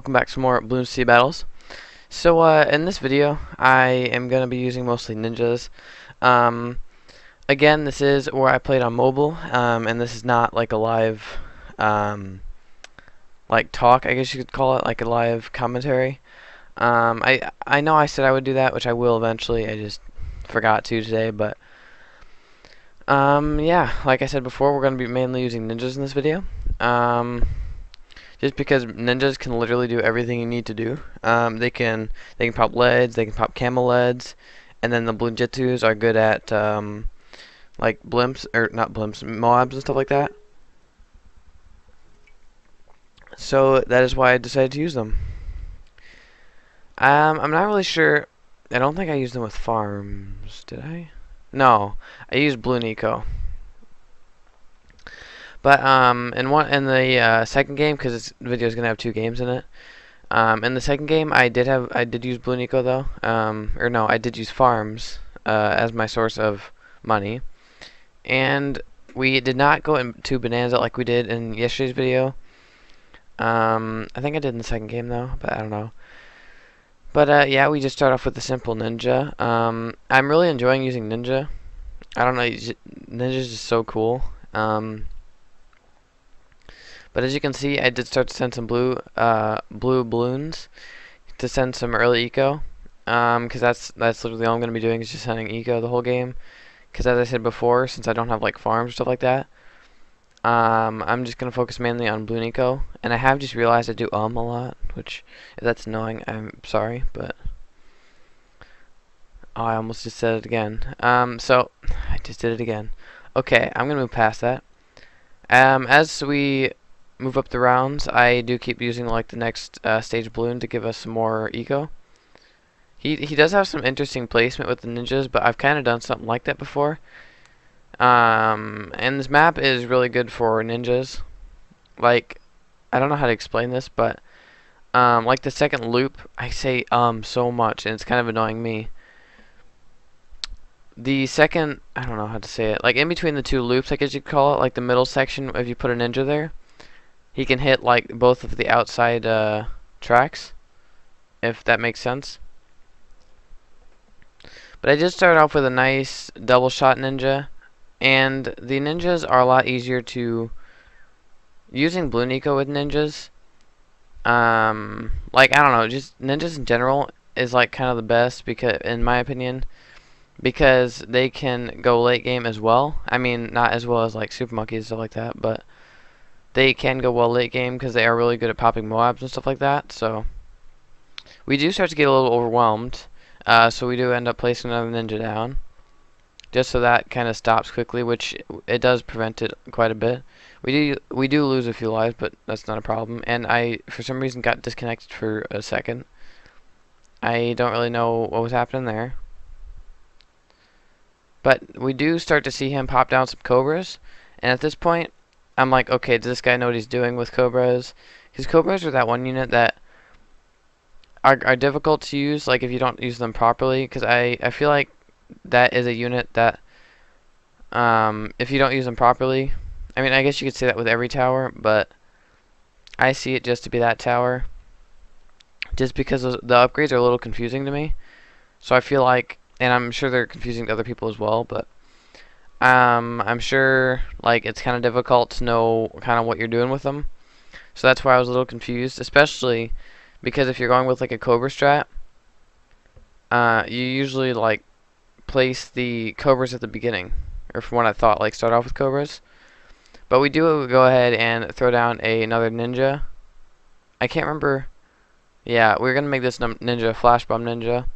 welcome back to some more Bloons Sea Battles. So in this video I am going to be using mostly ninjas. Um, Again, this is where I played on mobile, and this is not like a live like talk, I guess you could call it, like a live commentary. I know I said I would do that, which I will eventually. I just forgot to today, but yeah, like I said before, we're going to be mainly using ninjas in this video. Just because ninjas can literally do everything you need to do. They can pop leads, they can pop camel leads, and then the BLOONJITZUs are good at like blimps, or not blimps, Moabs and stuff like that. So that is why I decided to use them. I'm not really sure. I don't think I used them with farms. Did I? No, I used Bloon Eco. But in the second game, because this video is gonna have 2 games in it. In the second game, I did use Bloon Eco though. Or no, I did use farms as my source of money, and we did not go into Bonanza like we did in yesterday's video. I think I did in the second game though, but I don't know. But yeah, we just start off with the simple ninja. I'm really enjoying using ninja. I don't know, ninja's just so cool. But as you can see, I did start to send some blue balloons to send some early eco, because that's literally all I'm going to be doing is just sending eco the whole game. Because as I said before, since I don't have like farms or stuff like that, I'm just going to focus mainly on balloon eco. And I have just realized I do a lot, which if that's annoying, I'm sorry, but oh, I almost just said it again. So I just did it again. Okay, I'm going to move past that. As we move up the rounds, I do keep using like the next stage balloon to give us some more eco. He does have some interesting placement with the ninjas, but I've kind of done something like that before. And this map is really good for ninjas. Like, I don't know how to explain this, but like the second loop, I say so much, and it's kind of annoying me. The second, I don't know how to say it, like in between the 2 loops, I guess you'd call it, like the middle section, if you put a ninja there, he can hit like both of the outside tracks, if that makes sense. But I just started off with a nice double shot ninja, and the ninjas are a lot easier to using Bloon Eco with ninjas. Like I don't know, just ninjas in general is like kind of the best, because in my opinion, because they can go late game as well. I mean, not as well as like super monkeys and stuff like that, but they can go well late game because they are really good at popping Moabs and stuff like that. So we do start to get a little overwhelmed. So we do end up placing another ninja down, just so that kind of stops quickly, which it does prevent it quite a bit. We do lose a few lives, but that's not a problem. And I, for some reason, got disconnected for a second. I don't really know what was happening there. But we do start to see him pop down some cobras, and at this point, I'm like, okay, does this guy know what he's doing with cobras? Because cobras are that one unit that are difficult to use, like if you don't use them properly. Because I feel like that is a unit that, if you don't use them properly, I mean, I guess you could say that with every tower, but I see it just to be that tower, just because the upgrades are a little confusing to me. So I feel like, and I'm sure they're confusing to other people as well, but I'm sure like it's kind of difficult to know kind of what you're doing with them. So that's why I was a little confused, especially because if you're going with like a cobra strat, you usually like place the cobras at the beginning, or from what I thought, like start off with cobras. But we do go ahead and throw down another ninja. I can't remember. Yeah, we're gonna make this ninja flash bomb ninja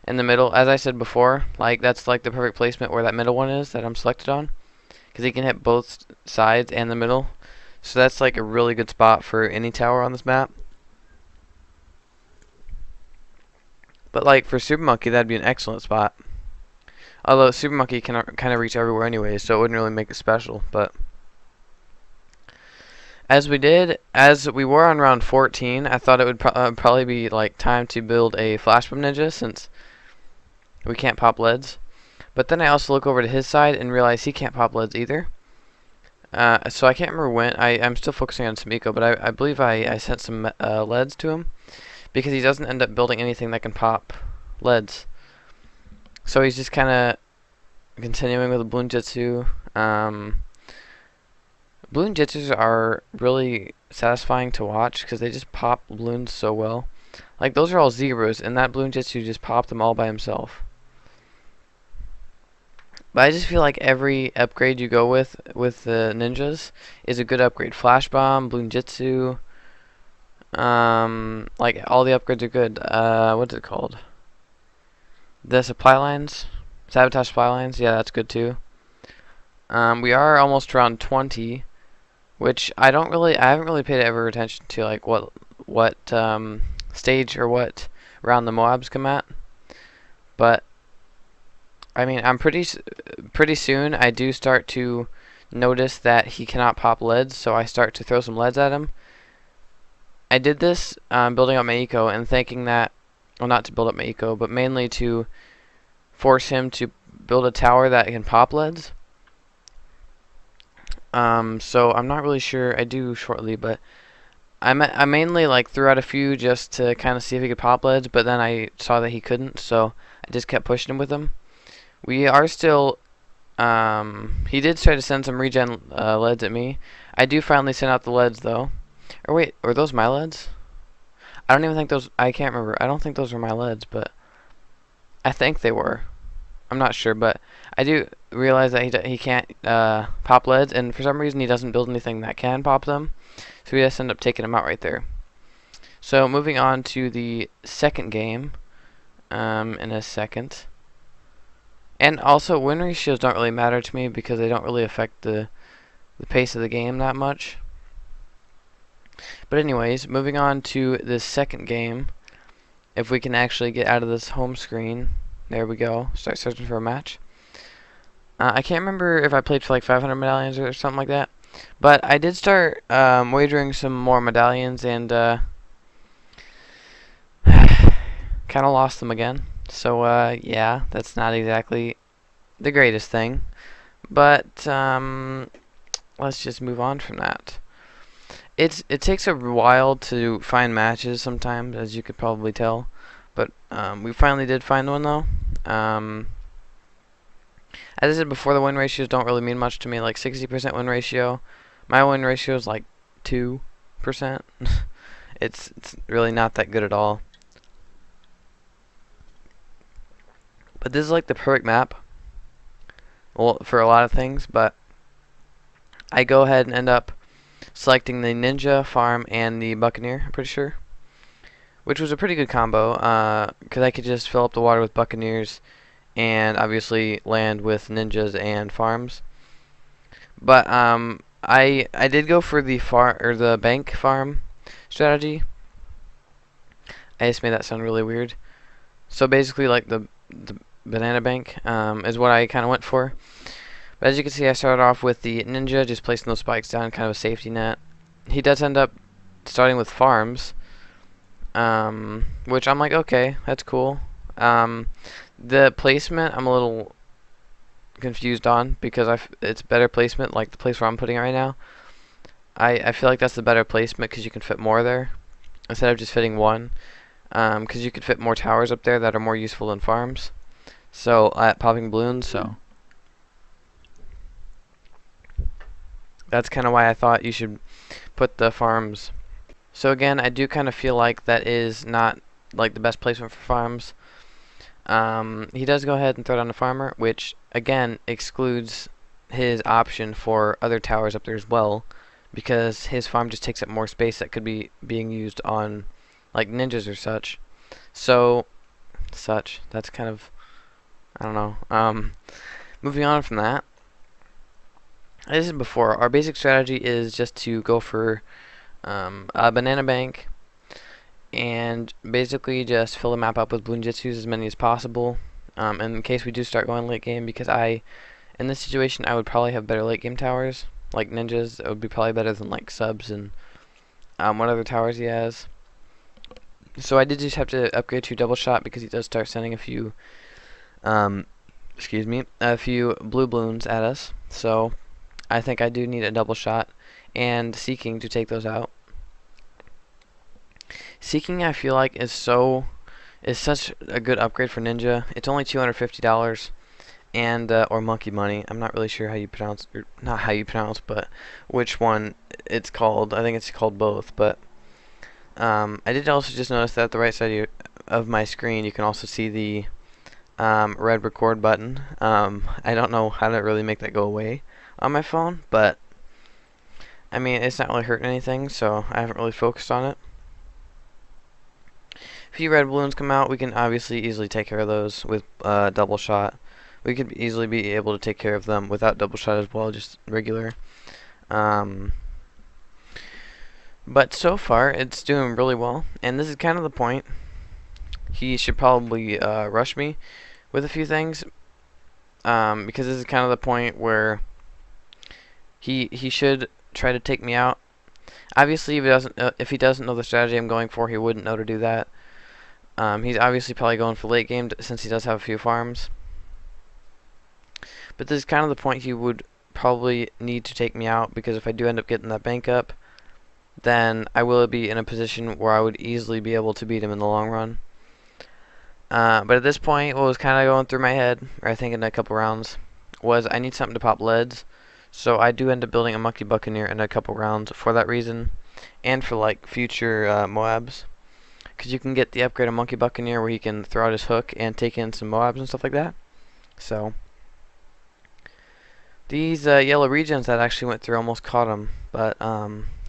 in the middle. As I said before, like that's like the perfect placement where that middle one is that I'm selected on, because he can hit both sides and the middle. So that's like a really good spot for any tower on this map. But like for Super Monkey, that'd be an excellent spot. Although Super Monkey can kind of reach everywhere anyway, so it wouldn't really make it special. But as we were on round 14, I thought it would probably be like time to build a flash bomb ninja, since we can't pop leads. But then I also look over to his side and realize he can't pop leads either. So I can't remember when. I'm still focusing on some eco, but I believe I sent some leads to him because he doesn't end up building anything that can pop leads. So he's just kind of continuing with the BLOONJITZU. BLOONJITZUs are really satisfying to watch because they just pop balloons so well. Like those are all zeros, and that BLOONJITZU just popped them all by himself. But I just feel like every upgrade you go with the ninjas is a good upgrade. Flash Bomb, BLOONJITZU, like all the upgrades are good. What's it called? The supply lines, sabotage supply lines. Yeah, that's good too. We are almost around 20, which I haven't really paid ever attention to, like what stage or what round the Moabs come at. But I mean, I'm pretty soon I do start to notice that he cannot pop leads, so I start to throw some leads at him. I did this building up my eco and thinking that, well, not to build up my eco, but mainly to force him to build a tower that can pop leads. So I'm not really sure. I do shortly, but I mainly like threw out a few just to kind of see if he could pop leads, but then I saw that he couldn't, so I just kept pushing him with them. We are still, he did try to send some regen leads at me. I do finally send out the leads though. Or wait, were those my leads? I don't even think those, I can't remember. I don't think those were my leads, but I think they were. I'm not sure, but I do realize that he can't pop leads, and for some reason he doesn't build anything that can pop them. So we just end up taking him out right there. So moving on to the second game in a second. And also, win ratios don't really matter to me because they don't really affect the pace of the game that much. But anyways, moving on to the second game. If we can actually get out of this home screen. There we go. Start searching for a match. I can't remember if I played for like 500 medallions or something like that. But I did start wagering some more medallions and kind of lost them again. So yeah, that's not exactly the greatest thing. But let's just move on from that. It takes a while to find matches sometimes, as you could probably tell. But we finally did find one though. As I said before, the win ratios don't really mean much to me. Like 60% win ratio. My win ratio is like 2%. It's really not that good at all. But this is like the perfect map. Well, for a lot of things, but I go ahead and end up selecting the Ninja, Farm, and the Buccaneer, I'm pretty sure. Which was a pretty good combo, because I could just fill up the water with Buccaneers and obviously land with Ninjas and Farms. But I did go for the bank farm strategy. I just made that sound really weird. So basically, like the banana bank is what I kind of went for. But as you can see, I started off with the Ninja, just placing those spikes down, kind of a safety net. He does end up starting with farms, which I'm like, okay, that's cool. The placement, I'm a little confused on because it's better placement, like the place where I'm putting it right now. I feel like that's the better placement because you can fit more there instead of just fitting one. Because you could fit more towers up there that are more useful than farms. So at popping balloons, so that's kind of why I thought you should put the farms. So again, I do kind of feel like that is not like the best placement for farms. He does go ahead and throw down the farmer, which again excludes his option for other towers up there as well, because his farm just takes up more space that could be being used on like ninjas or such. So that's kind of, I don't know. Moving on from that, as I said before, our basic strategy is just to go for a banana bank and basically just fill the map up with BLOONJITZUs, as many as possible, in case we do start going late game, because in this situation I would probably have better late game towers like ninjas. It would be probably better than like subs and what other towers he has. So I did just have to upgrade to double shot because he does start sending a few a few blue balloons at us. So I think I do need a double shot and seeking to take those out. Seeking, I feel like, is such a good upgrade for Ninja. It's only $250, and or monkey money. I'm not really sure how you pronounce, or not how you pronounce, but which one it's called. I think it's called both. But I did also just notice that at the right side of my screen, you can also see the red record button. I don't know how to really make that go away on my phone, but I mean, it's not really hurting anything, so I haven't really focused on it. If few red balloons come out, we can obviously easily take care of those with double shot. We could easily be able to take care of them without double shot as well, just regular. But so far, it's doing really well, and this is kind of the point. He should probably rush me with a few things, because this is kind of the point where he should try to take me out. Obviously, if he doesn't know the strategy I'm going for, he wouldn't know to do that. He's obviously probably going for late game since he does have a few farms. But this is kind of the point he would probably need to take me out, because if I do end up getting that bank up, then I will be in a position where I would easily be able to beat him in the long run. But at this point, what was kind of going through my head, or I think in a couple rounds, was I need something to pop leads. So I do end up building a Monkey Buccaneer in a couple rounds for that reason, and for like future Moabs. Because you can get the upgrade of Monkey Buccaneer where he can throw out his hook and take in some Moabs and stuff like that. So these yellow regions that actually went through almost caught him, but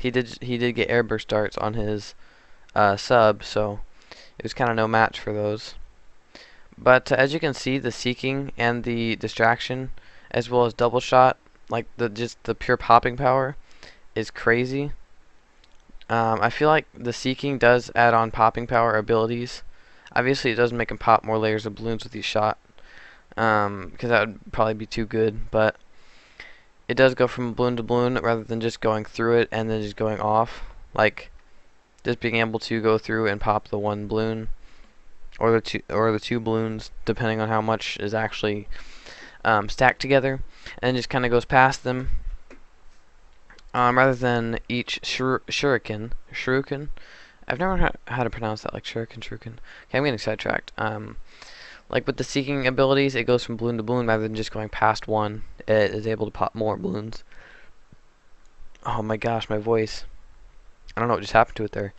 he did get airburst darts on his sub, so it was kind of no match for those. But as you can see, the seeking and the distraction, as well as double shot, like just the pure popping power, is crazy. I feel like the seeking does add on popping power abilities. Obviously, it doesn't make him pop more layers of balloons with each shot, because that would probably be too good. But it does go from balloon to balloon rather than just going through it and then just going off. Like just being able to go through and pop the one balloon, or the two balloons, depending on how much is actually stacked together, and just kind of goes past them. Rather than each shuriken. I've never heard how to pronounce that, like shuriken. Okay, I'm getting sidetracked. Like with the seeking abilities, it goes from balloon to balloon rather than just going past one. It is able to pop more balloons. Oh my gosh, my voice. I don't know what just happened to it there.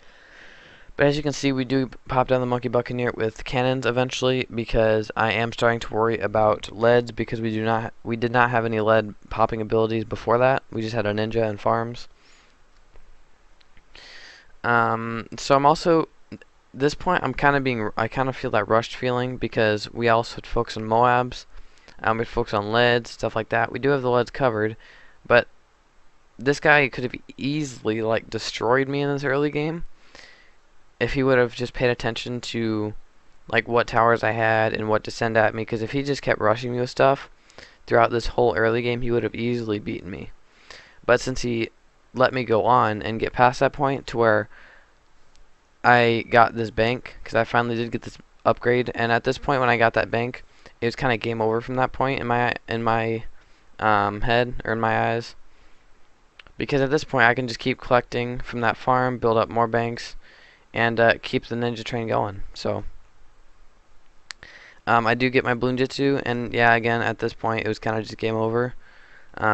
But as you can see, we do pop down the Monkey Buccaneer with cannons eventually, because I am starting to worry about leads, because we did not have any lead popping abilities before that. We just had a ninja and farms. So I'm also this point I kind of feel that rushed feeling, because we also had focus on Moabs, we focus on leads, stuff like that. We do have the leads covered, but this guy could have easily like destroyed me in this early game if he would have just paid attention to like what towers I had and what to send at me. Because if he just kept rushing me with stuff throughout this whole early game, he would have easily beaten me. But since he let me go on and get past that point to where I got this bank, because I finally did get this upgrade, and at this point when I got that bank, it was kind of game over from that point in my head, or in my eyes, because at this point I can just keep collecting from that farm, build up more banks, and keep the ninja train going. So I do get my BLOONJITZU, and yeah, again at this point it was kind of just game over.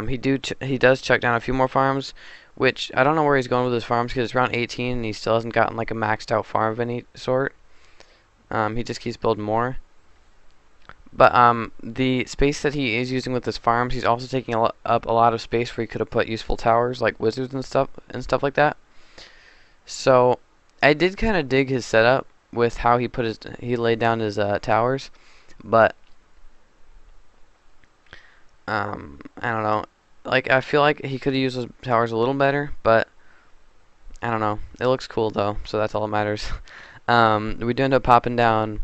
He does chuck down a few more farms, which I don't know where he's going with his farms, because it's round 18 and he still hasn't gotten like a maxed out farm of any sort. He just keeps building more. But the space that he is using with his farms, he's also taking up a lot of space where he could have put useful towers like wizards and stuff like that. So I did kind of dig his setup with how he laid down his towers, but I don't know. Like I feel like he could have used those towers a little better, but I don't know. It looks cool though, so that's all that matters. We do end up popping down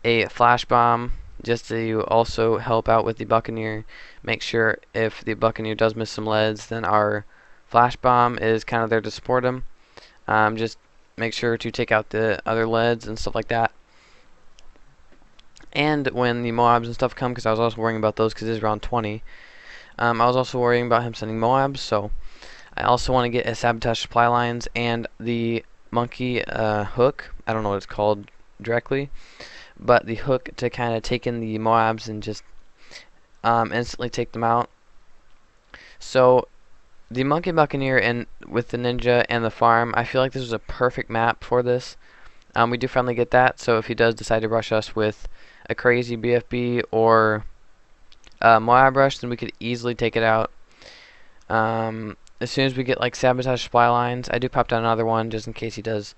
a flash bomb just to also help out with the Buccaneer. Make sure if the Buccaneer does miss some leads, then our flash bomb is kind of there to support him. Just make sure to take out the other leads and stuff like that. And when the Moabs and stuff come, because I was also worrying about those because it is round 20, I was also worrying about him sending Moabs, so I also want to get a sabotage supply lines and the monkey hook. I don't know what it's called directly, but the hook to kind of take in the Moabs and just instantly take them out. So the Monkey Buccaneer and with the Ninja and the farm, I feel like this was a perfect map for this. We do finally get that, so if he does decide to rush us with a crazy BFB or Moab rush, then we could easily take it out. As soon as we get like sabotage supply lines, I do pop down another one just in case he does.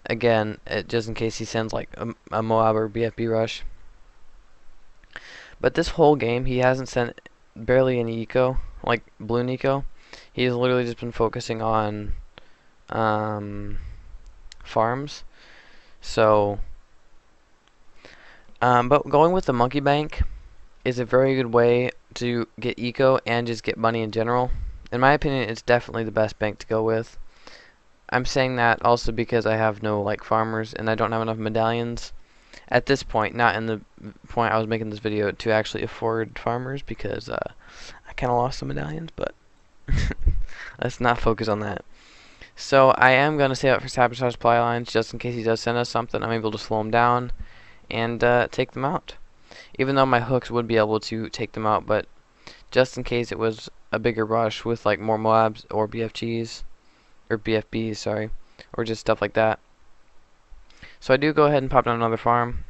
Again, just in case he sends like a Moab or BFB rush. But this whole game, he hasn't sent barely any eco, like balloon eco. He's literally just been focusing on farms. So, but going with the monkey bank is a very good way to get eco and just get money in general. In my opinion, it's definitely the best bank to go with. I'm saying that also because I have no like farmers and I don't have enough medallions at this point, not in the point I was making this video, to actually afford farmers, because I kind of lost some medallions, but let's not focus on that. So I am going to save up for sabotage supply lines just in case he does send us something. I'm able to slow him down and take them out. Even though my hooks would be able to take them out, but just in case it was a bigger rush with like more Moabs or BFGs, or BFBs, sorry, or just stuff like that. So I do go ahead and pop down another farm.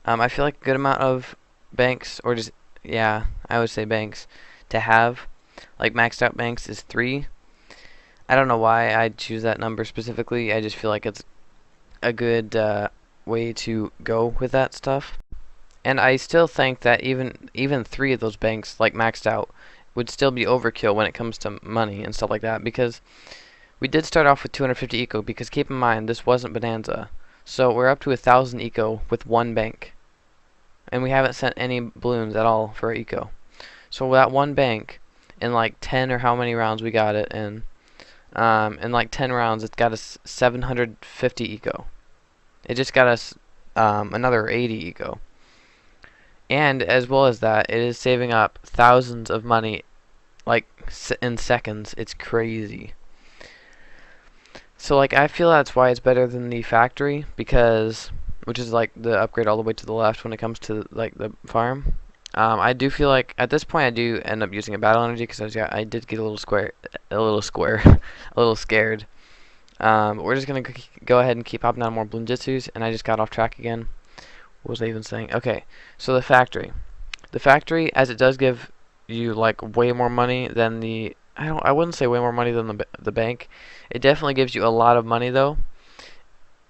I feel like a good amount of banks, or just, yeah, I would say banks, to have, like maxed out banks, is 3. I don't know why I'd choose that number specifically. I just feel like it's a good way to go with that stuff. And I still think that even 3 of those banks, like maxed out, would still be overkill when it comes to money and stuff like that, because we did start off with 250 eco, because keep in mind, this wasn't Bonanza. So we're up to 1,000 eco with 1 bank. And we haven't sent any balloons at all for eco. So that 1 bank, in like 10 or how many rounds we got it in like 10 rounds, it's got us 750 eco. It just got us another 80 eco. And as well as that, it is saving up thousands of money, like in seconds. It's crazy. So like I feel that's why it's better than the factory, because which is like the upgrade all the way to the left when it comes to like the farm. I do feel like at this point I do end up using a battle energy, because I did get a little scared. We're just gonna go ahead and keep popping out more BLOONJITZUs, and I just got off track again. What was I even saying? Okay, so the factory, as it does give you like way more money than the, I wouldn't say way more money than the bank. It definitely gives you a lot of money though.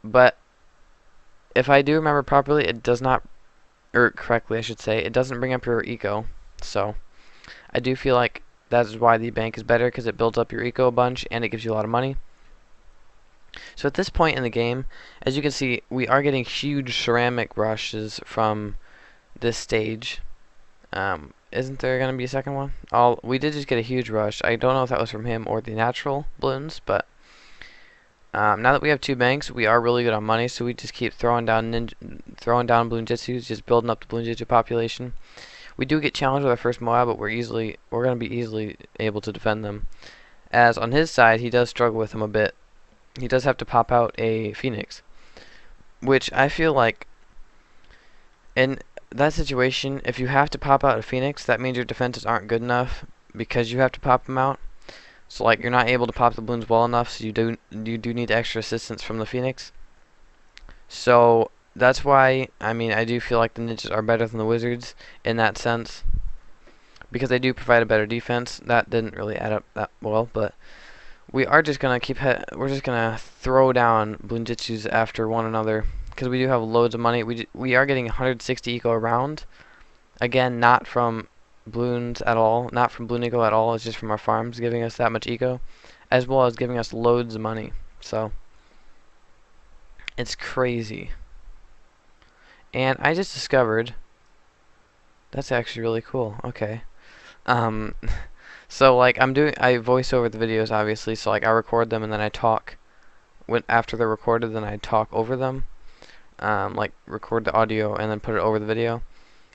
But if I do remember properly, it does not, or correctly I should say, it doesn't bring up your eco. So I do feel like that is why the bank is better, because it builds up your eco a bunch and it gives you a lot of money. So at this point in the game, as you can see, we are getting huge ceramic rushes from this stage. Isn't there going to be a second one? We did just get a huge rush. I don't know if that was from him or the natural balloons, but now that we have 2 banks, we are really good on money, so we just keep throwing down BLOONJITZUs, just building up the BLOONJITZU population. We do get challenged with our first Moab, but we're going to be easily able to defend them. As on his side, he does struggle with them a bit. He does have to pop out a Phoenix, which I feel like in that situation, if you have to pop out a Phoenix, that means your defenses aren't good enough, because you have to pop them out. So like you're not able to pop the balloons well enough, so you do need extra assistance from the Phoenix. So that's why, I mean, I do feel like the ninjas are better than the wizards in that sense, because they do provide a better defense. That didn't really add up that well, but we are just gonna we're just gonna throw down BLOONJITZUs after one another, because we do have loads of money. We are getting 160 eco a round. Again, not from balloons at all, not from balloon eco at all. It's just from our farms giving us that much eco, as well as giving us loads of money. So it's crazy. And I just discovered that's actually really cool. Okay. So like I voice over the videos obviously, so like I record them and then I talk after they're recorded, then I talk over them. Like record the audio and then put it over the video.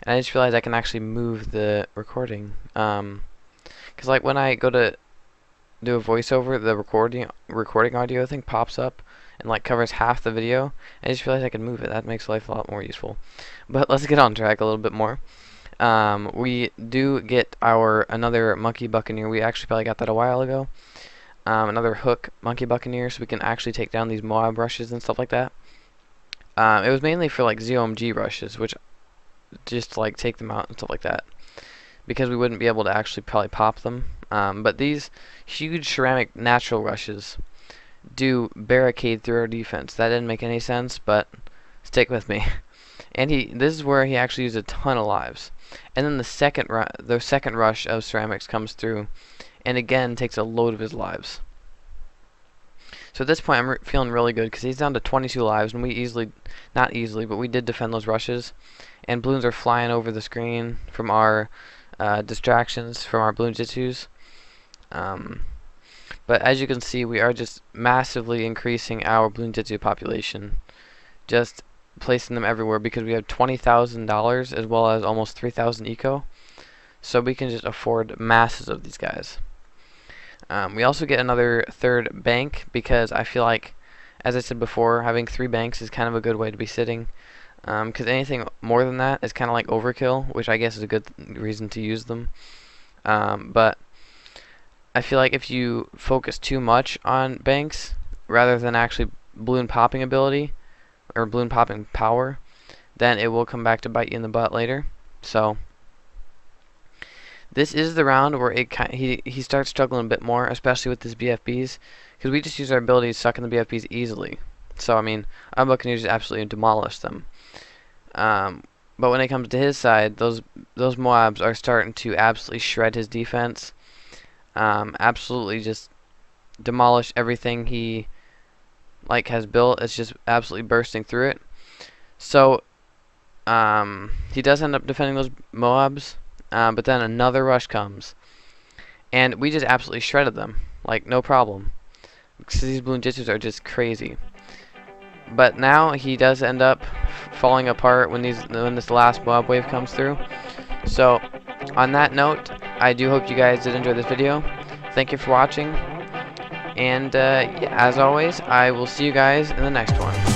And I just realized I can actually move the recording. Because like when I go to do a voiceover, the recording audio thing pops up and like covers half the video. I just realized I can move it. That makes life a lot more useful. But let's get on track a little bit more. We do get another monkey buccaneer. We actually probably got that a while ago. Another hook monkey buccaneer, so we can actually take down these Moab rushes and stuff like that. It was mainly for like ZOMG rushes, which just like take them out and stuff like that, because we wouldn't be able to actually probably pop them. But these huge ceramic natural rushes do barricade through our defense. That didn't make any sense, but stick with me. And this is where he actually used a ton of lives. And then the second rush of ceramics comes through, and again takes a load of his lives. So at this point, I'm feeling really good because he's down to 22 lives, and we not easily, but we did defend those rushes. And balloons are flying over the screen from our distractions from our BLOONJITZUs. But as you can see, we are just massively increasing our BLOONJITZU population, just placing them everywhere because we have $20,000 as well as almost 3,000 eco, so we can just afford masses of these guys. We also get another third bank because I feel like, as I said before, having 3 banks is kind of a good way to be sitting. Because anything more than that is kind of like overkill, which I guess is a good reason to use them. But I feel like if you focus too much on banks rather than actually balloon popping ability or balloon popping power, then it will come back to bite you in the butt later. So this is the round where he starts struggling a bit more, especially with his BFBs, because we just use our abilities sucking the BFBs easily. So I mean, our Buccaneers just absolutely demolish them. But when it comes to his side, those Moabs are starting to absolutely shred his defense. Absolutely just demolish everything he has built. It's just absolutely bursting through it. So he does end up defending those Moabs, but then another rush comes, and we just absolutely shredded them, like no problem, because these BLOONJITZUs are just crazy. But now he does end up falling apart when this last Moab wave comes through. So on that note, I do hope you guys did enjoy this video. Thank you for watching, and yeah, as always, I will see you guys in the next one.